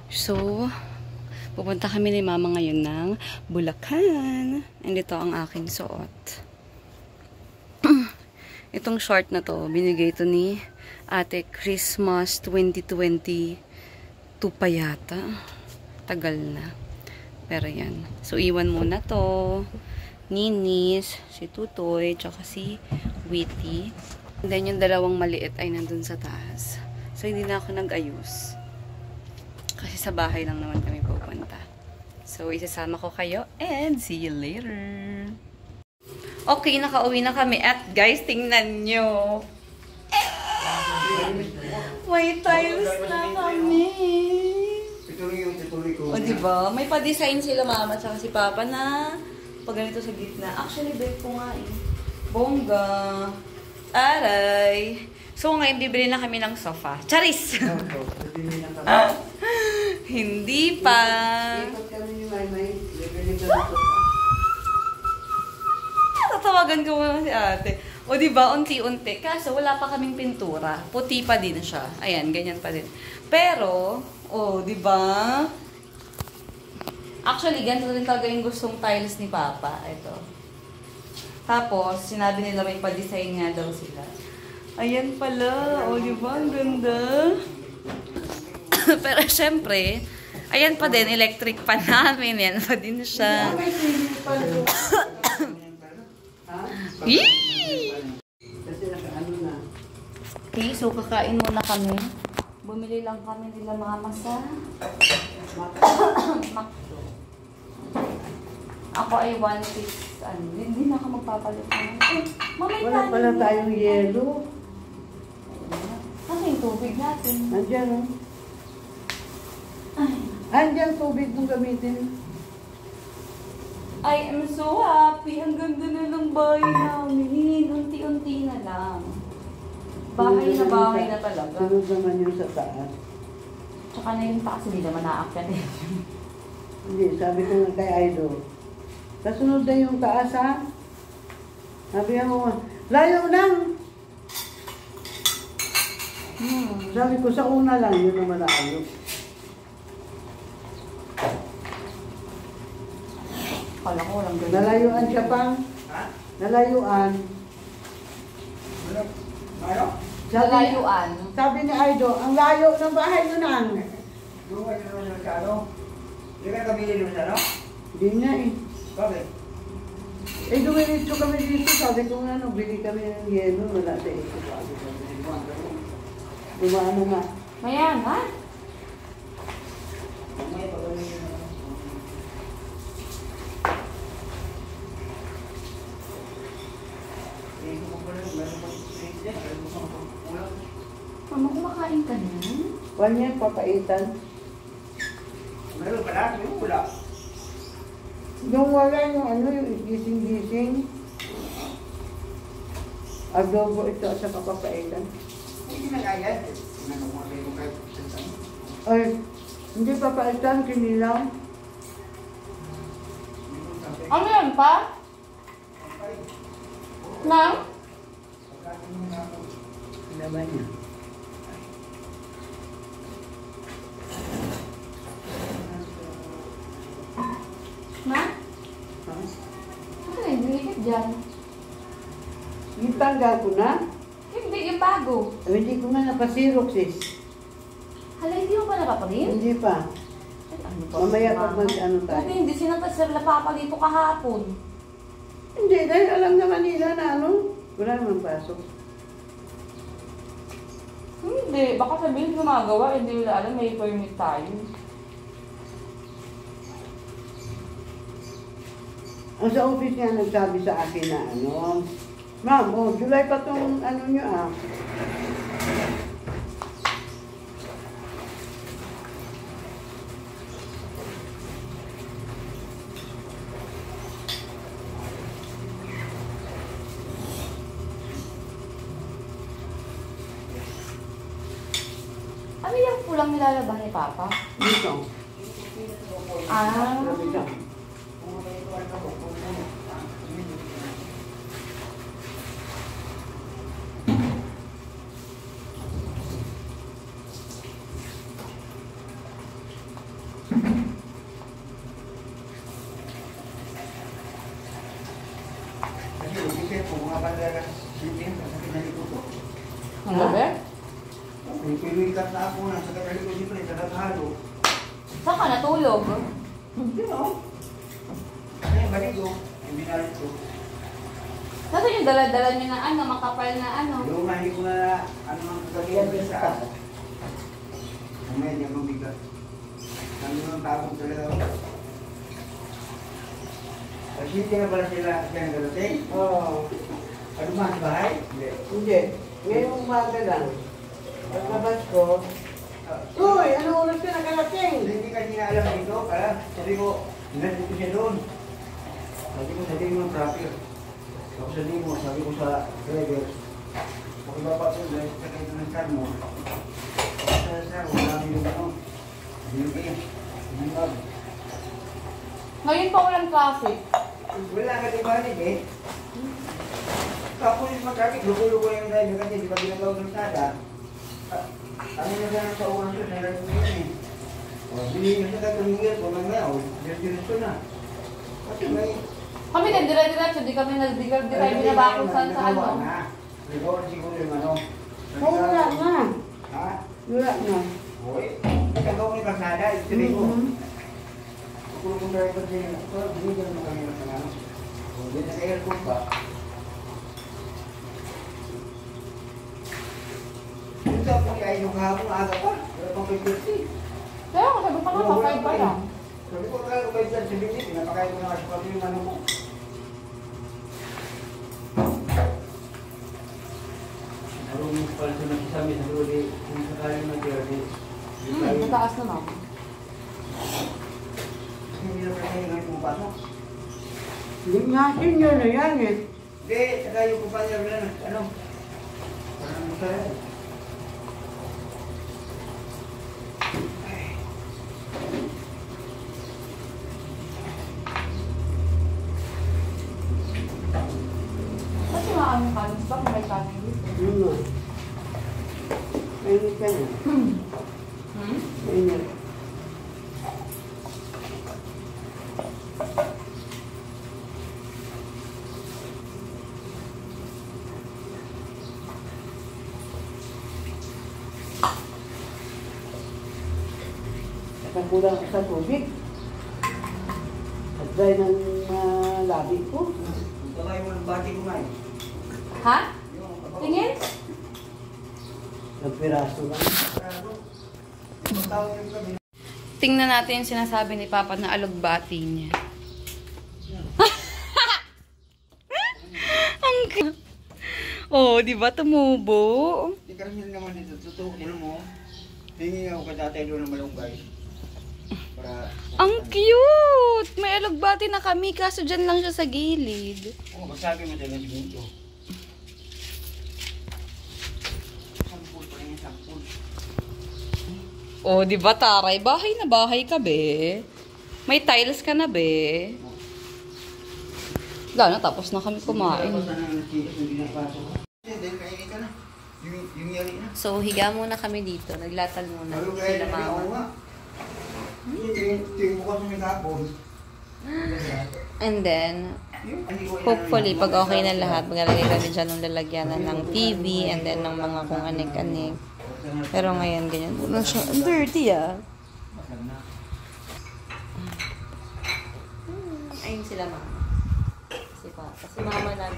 So, pupunta kami ni Mama ngayon ng Bulacan. And ito ang aking suot. Itong short na to, binigay to ni Ate Christmas 2022 pa yata. Tagal na. Pero yan. So, iwan muna to. Ninis, si Tutoy, tsaka si Witty. And then, yung dalawang maliit ay nandun sa taas. So, hindi na ako nag-ayos. Kasi sa bahay lang naman kami pupunta. So, isasama ko kayo and see you later. Okay, nakauwi na kami. At guys, tingnan nyo. May tiles na kami. O, diba? May pa-design sila mama at si papa na pag ganito sa gitna. Actually, bet ko nga eh. Bongga. Aray. So, ngayon, bibili na kami ng sofa. Charis! Hindi pa. Tatawagan ko muna si ate. O, diba, unti-unti. Kaso, wala pa kaming pintura. Puti pa din siya. Ayan, ganyan pa din. Pero, o, diba? Actually, ganito rin talaga yung gustong tiles ni Papa. Ito. Tapos, sinabi nila may pa-design nga daw sila. Ayan pala. O, diba? Ang ganda. Pero, syempre, ayan pa din. Electric pa namin. Yan pa din siya. Okay, so kakain muna kami. Bumili lang kami nila mama sa McDo. Ako ay 1.6. Hindi na ako magpapalit naman. Wala pala tayong yelo. Ano yung tubig natin? Andiyan, oh. Andiyan, tubig mong gamitin. I am so happy. Ang ganda na ng bahay namin. Unti-unti na lang. Bahay na talaga. Sunod naman yung sa taas. Tsaka na yung taas, hindi naman naakyan eh. Hindi, sabi ko nga kay Idol. Kasunod na yung taas, ha? Sabi mo, layo lang! Sabi ko, sa una lang, yun naman layo. Kala ko walang ganyan. Nalayuan siya pang? Ha? Nalayuan. Nalayuan. Sabi ni Idol, ang layo ng bahay nun ang. Doon kayo naman sa ano? Hindi ka kabili doon sa ano? Hindi nga eh. Bakit? Eh, dumiritso kami dito. Sabi ko nga, bili kami ng yelo. Wala sa ito. Dumano nga. Mayan, ha? Mama, kumakain ka na? Huwag yan, papaitan. Meron pala, yung wala. Yung wala yung ano, yung gising-gising. Adobo ito at saka papaitan. Hindi nagayad. Nagkumagay ko kayo sa Ay, hindi papaitan, kinilaw. Ano yan pa? Nang? Laban niya. Ma? Ha? Ano yung dinikit dyan? Yung tanggal ko na? Hindi, yung bago. Ay, hindi ko nga napasirok, sis. Hala, hindi mo pa napapalin? Hindi pa. Ay, ano pa? Mamaya pag mag-ano tayo. Hindi sinatas sila papalito kahapon. Hindi, dahil alam naman nila na ano, wala naman pasok. Hindi, baka sabihin gumagawa, hindi nila alam, may permit tayo. Ang sa office niya nagsabi sa akin na ano, Ma'am, oh, July pa tong ano niyo ah. Ano yung pulang nilalaban ni Papa? Dito. Ah. Sabi ka. Pinuikat na ako na sa katalikod siyempre, sa naghalo. Saan ka natulog? Hindi no? Kaya balik ko, yung binalit ko. Saan yung dala-dala niyo na ano, makapal na ano? Yung hindi ko na, ano ang kagalian sa asa. Mamaya niya mabigat. Kami ng tapong talaga ako. Kasi hindi na pala sila nagdarating? Oo. Ano ba, sa bahay? Hindi. Ngayong umaga lang. Paglabas ko, uy, ano oras ka nakarating? Hindi kasi na alam dito, kaya sabi ko, hinatid ko siya doon. Sabi ko, sabi mo ng traffic. Tapos sabi ko sa driver, pakibapak ko, dahil sa kayo ng car mo. Sir, wala kami yung ano. Binigay. Binigay. Ngayon pa walang traffic. Wala ka di balik eh. Tapos yung mag-traffic, lugo-lugo yung driver kasi di ba ginagawa ng tada. Ano na lang sa uwan doon, nalagay mo yun eh. Bilhin nyo sa katumingil, kung mamaya, diretso na. Kasi may... Kami din, dire-diretso, di tayo binabakong sa ano. Nagawa na siguro yung ano. Ay, wala na. Ha? Wala na. Hoy, nagawa ni Kasada, sabi ko. Kung driver din, binigyan mo kami ng ano. Hindi na aircon pa. Ito ako ni Aino kahapon, aga pa. Wala pang 5:30. Kaya ako, sabi pa nga, 5 pa lang. Sabi ko, kaya ko 5:30, pinapakain ko na kasi pati yung ano mo. Marunong pala sa nagsasabi sa luli, kung sakaling mag-journey. Nataas naman. Hindi na pala ngayon pumapasok. Hindi nga, senior na yan eh. Hindi, saka yung kumpanya nila na, ano, parang masaya. Kasi maano ka, ba kung may kami dito? Yun nga. Mainit ka na. Mainit. Kulang sa tubig. At dry ng labi ko. Tagay mo ng bati ko nga eh. Ha? Tingin? Nagpiraso lang. Tingnan natin yung sinasabi ni Papa na alugbati niya. Ang oh, di ba tumubo? Hindi ka rin naman dito. Totoo, mo. Hingi ako kay tatay doon ng malunggay. Para... Ang cute! May alugbati na kami, kaso dyan lang siya sa gilid. Oo, magsabi mo dyan na siguro. Sampul pa rin yung sampul. Oh, di ba taray? Bahay na bahay ka, be. May tiles ka na, be. Wala na, tapos na kami kumain. Tapos na ng chilis, hindi na ipasok. Dahil kainin ka na. Yung yari na. So, higa muna kami dito. Naglatal muna. Ano Sila mama. Tingin mo kasi may kapon. And then, hopefully, pag okay na lahat, maglalagay kami dyan ng lalagyanan ng TV and then ng mga kung anik-anik. Pero ngayon, ganyan muna siya. Ang dirty, ah. Ayun sila, mama. Si Papa. Si mama na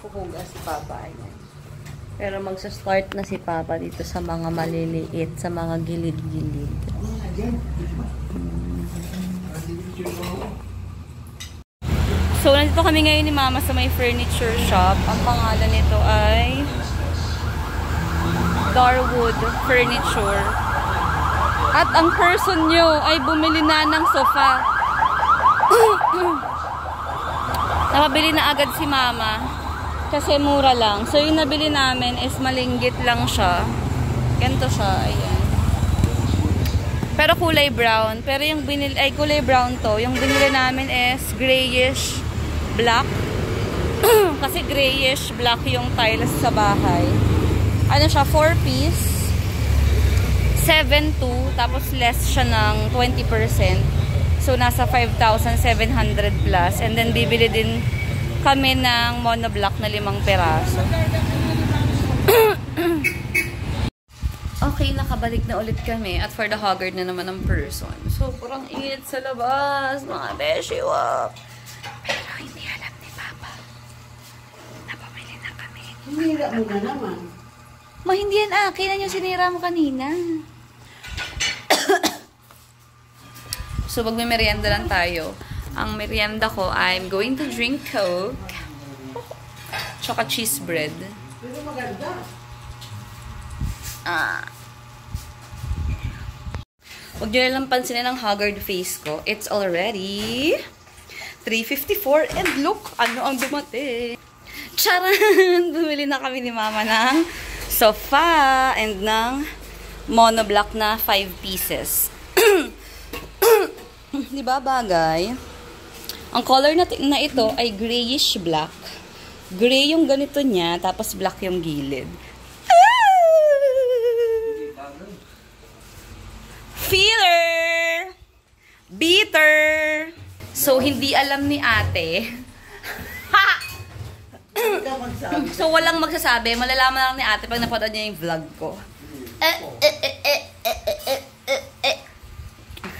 pupuga si Papa. Ayan. Pero magsa-start na si Papa dito sa mga maliliit, sa mga gilid-gilid. So, nandito kami ngayon ni Mama sa may furniture shop. Ang pangalan nito ay Darwood Furniture. At ang person nyo ay bumili na ng sofa. Napabili na agad si Mama. Kasi mura lang. So, yung nabili namin is malinggit lang siya. Ganito siya. Ayan. Pero kulay brown. Pero yung binili, ay kulay brown to. Yung binili namin is grayish black. Kasi grayish black yung tiles sa bahay. Ano siya? 4-piece. 7.2. Tapos less siya ng 20%. So, nasa 5,700 plus. And then, bibili din kami ng monoblock na 5 peraso. Okay, nakabalik na ulit kami at for the haggard na naman ng person. So, parang init sa labas, mga beshiwap. Pero hindi alam ni Papa na bumili na kami. Hinira mo na naman. Ma, hindi yan akin. Yan yung sinira mo kanina. So, magme-merienda lang tayo. Ang merienda ko, I'm going to drink Coke. Tsaka cheese bread. Pero maganda. Huwag nyo nalang pansinin ang haggard face ko. It's already 3:54 and look, ano ang dumating. Charan! Bumili na kami ni Mama ng sofa and ng monoblock na 5 pieces. Diba bagay? Ang color na ito ay grayish black. Gray yung ganito niya, tapos black yung gilid. Feeler! Bitter! So, hindi alam ni ate. So, walang magsasabi. Malalaman lang ni ate pag napanood niya yung vlog ko.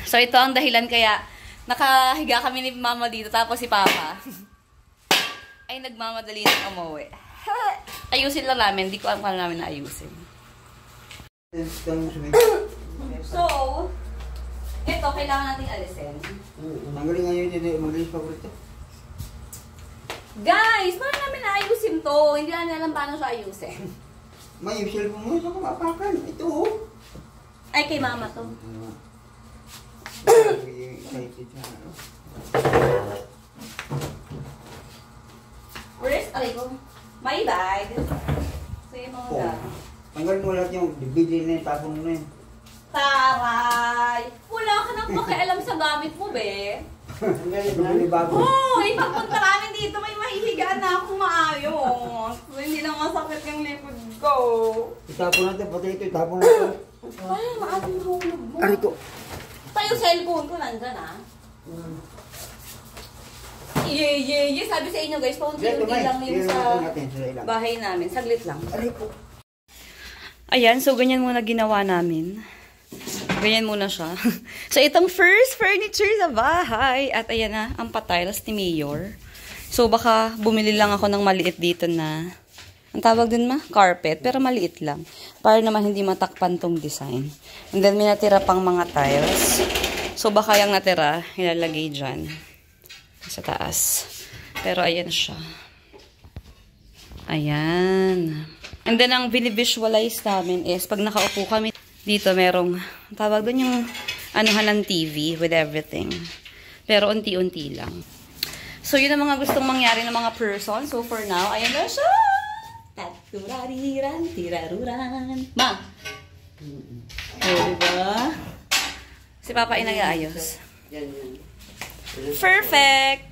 So, ito ang dahilan kaya nakahiga kami ni Mama dito, tapos si Papa ay nagmamadali na umuwi. Ayusin lang namin. Hindi ko alam kung namin na ayusin. So, ito, kailangan natin alisin. Magaling ngayon yun, magaling paborito. Guys, paano namin naayusin to? Hindi namin alam paano siya ayusin. May yung cellphone mo, saan ka mapakan? Ito oh. Ay, kay Mama to. Where's, aray ko? My bag. So, yung mga gamit. Tanggalin mo lahat yung DVD na yung tapon mo na yun. Taray! Wala ka nang pakialam sa gamit mo, be. Tanggalin bago. Oo, ipagpunta namin dito, may mahihigaan na akong maayos. So, hindi na masakit yung likod ko. Itapon natin, pati ito, itapon natin. Ay, maating mahulog mo. Ari ko. Tayo cellphone ko nandyan, ah. Ye. Sabi sa inyo, guys, paunti-unti lang yung sa bahay namin. Saglit lang. Ari ko. Ayan, so ganyan muna ginawa namin. Ganyan muna siya. So, itong first furniture sa bahay. At ayan na, ang patiles ni Mayor. So, baka bumili lang ako ng maliit dito na, ang tawag din carpet, pero maliit lang. Para naman hindi matakpan tong design. And then, may natira pang mga tiles. So, baka yung natira, ilalagay dyan. Sa taas. Pero, ayan siya. Ayan. And then, ang binivisualize namin is, pag nakaupo kami, dito merong, tawag doon yung anuhan ng TV with everything. Pero unti-unti lang. So, yun ang mga gustong mangyari ng mga person. So, for now, ayan na siya! Taturariran, tiraruran. Ma! O, diba? Si Papa ay nag-aayos. Perfect!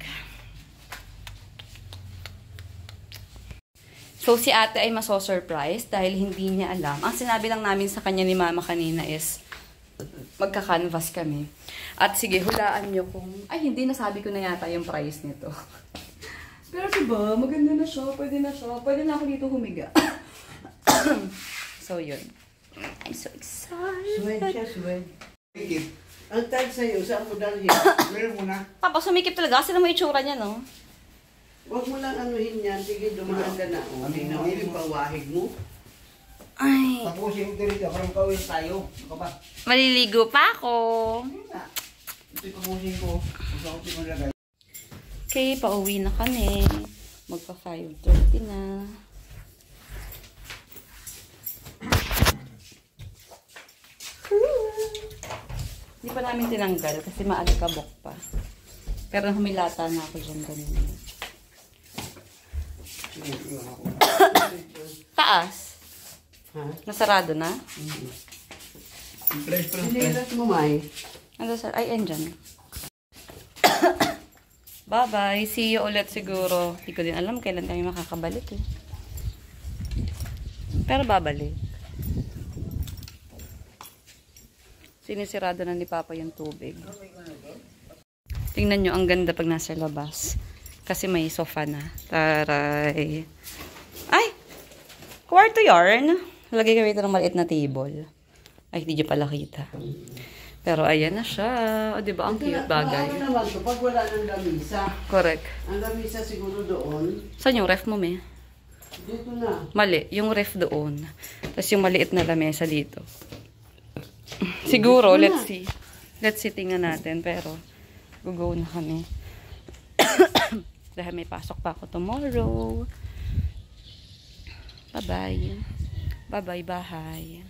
So, si ate ay maso-surprise dahil hindi niya alam. Ang sinabi lang namin sa kanya ni Mama kanina is magka-canvas kami. At sige, hulaan niyo kung... Ay, hindi, nasabi ko na yata yung price nito. Pero diba, maganda na siya. Pwede na siya. Pwede na ako dito humiga. So, yun. I'm so excited. Swed siya, swed. Sumikip. Ang tag sa'yo, saan mo dalhin? Meron mo na. Papa, sumikip talaga. Kasi naman itsura niya, no? Huwag mo lang anuhin yan. Sige, dumaan ka na. O, tingnan mo yung pawahig mo. Ay, Tapusin ko dito, parang kawin tayo. Ano ba? maliligo pa ako. Ito yung tapusin ko. Gusto ko ito malagay. Okay, pauwi na kami. Magpa 5:30 na. Hindi pa namin tinanggal kasi maalikabok pa. Pero humilata na ako dyan ganun. Taas. Ha? Nasarado na? Sinilas mo, May. Ay, andyan. Bye-bye. See you ulit siguro. Hindi ko din alam kailan kami makakabalik eh. Pero babalik. Sinisirado na ni Papa yung tubig. Tingnan nyo, ang ganda pag nasa labas. Kasi may sofa na. Taray. Ay! Kwarto yarn. Lagay kami ito ng maliit na table. Ay, hindi niyo pala kita. Pero ayan na siya. O, diba? Ang cute bagay. Ano naman to pag wala ng lamisa? Correct. Ang lamisa siguro doon. Saan yung ref mo, me? Dito na. Mali. Yung ref doon. Tapos yung maliit na lamesa dito. Siguro, let's see. Let's see, tingnan natin. Pero, go na kami. Dahil may pasok pa ako tomorrow. Bye-bye. Bye-bye, bahay.